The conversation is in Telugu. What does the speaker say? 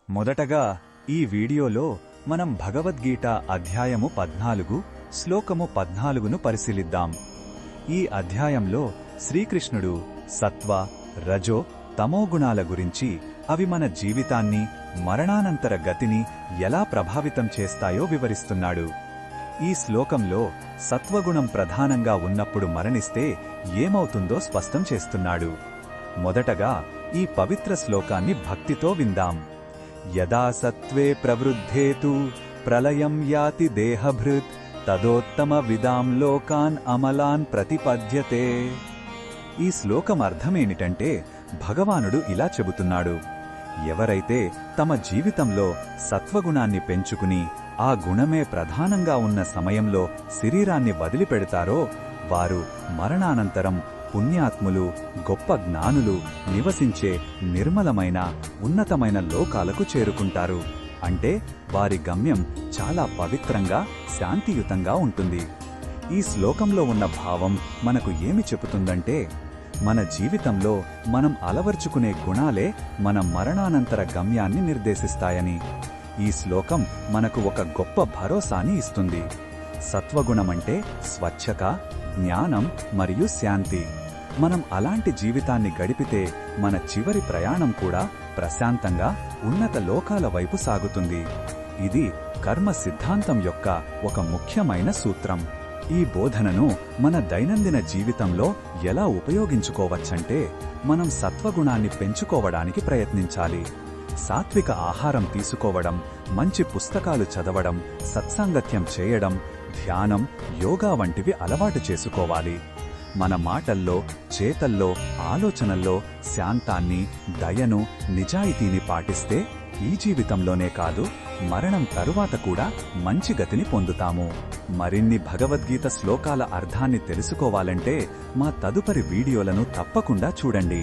మొదటగా ఈ వీడియోలో మనం భగవద్గీత అధ్యాయము 14 శ్లోకము 14ను పరిశీలిద్దాం. ఈ అధ్యాయంలో శ్రీకృష్ణుడు సత్వ, రజో, తమో గుణాల గురించి, అవి మన జీవితాన్ని, మరణానంతర గతిని ఎలా ప్రభావితం చేస్తాయో వివరిస్తున్నాడు. ఈ శ్లోకంలో సత్వగుణం ప్రధానంగా ఉన్నప్పుడు మరణిస్తే ఏమవుతుందో స్పష్టం చేస్తున్నాడు. మొదటగా ఈ పవిత్ర శ్లోకాన్ని భక్తితో విందాం. యదా సత్వే ప్రవృద్ధేతు ప్రళయం యాతి దేహభృత్ తదోత్తమ విదాం లోకాన్ అమలాన్ ప్రతిపద్యతే. ఈ శ్లోకం అర్థమేమిటంటే, భగవానుడు ఇలా చెబుతున్నాడు, ఎవరైతే తమ జీవితంలో సత్వగుణాన్ని పెంచుకుని ఆ గుణమే ప్రధానంగా ఉన్న సమయంలో శరీరాన్ని వదిలిపెడతారో వారు మరణానంతరం పుణ్యాత్ములు, గొప్ప జ్ఞానులు నివసించే నిర్మలమైన, ఉన్నతమైన లోకాలకు చేరుకుంటారు. అంటే వారి గమ్యం చాలా పవిత్రంగా, శాంతియుతంగా ఉంటుంది. ఈ శ్లోకంలో ఉన్న భావం మనకు ఏమి చెబుతుందంటే, మన జీవితంలో మనం అలవర్చుకునే గుణాలే మన మరణానంతర గమ్యాన్ని నిర్దేశిస్తాయని. ఈ శ్లోకం మనకు ఒక గొప్ప భరోసాని ఇస్తుంది. సత్వగుణమంటే స్వచ్ఛత, జ్ఞానం మరియు శాంతి. మనం అలాంటి జీవితాన్ని గడిపితే మన చివరి ప్రయాణం కూడా ప్రశాంతంగా, ఉన్నత లోకాల వైపు సాగుతుంది. ఇది కర్మ సిద్ధాంతం యొక్క ఒక ముఖ్యమైన సూత్రం. ఈ బోధనను మన దైనందిన జీవితంలో ఎలా ఉపయోగించుకోవచ్చంటే, మనం సత్వగుణాన్ని పెంచుకోవడానికి ప్రయత్నించాలి. సాత్విక ఆహారం తీసుకోవడం, మంచి పుస్తకాలు చదవడం, సత్సాంగత్యం చేయడం, ధ్యానం, యోగా వంటివి అలవాటు చేసుకోవాలి. మన మాటల్లో, చేతల్లో, ఆలోచనల్లో శాంతాన్ని, దయను, నిజాయితీని పాటిస్తే ఈ జీవితంలోనే కాదు, మరణం తరువాత కూడా మంచి గతిని పొందుతాము. మరిన్ని భగవద్గీత శ్లోకాల అర్థాన్ని తెలుసుకోవాలంటే మా తదుపరి వీడియోలను తప్పకుండా చూడండి.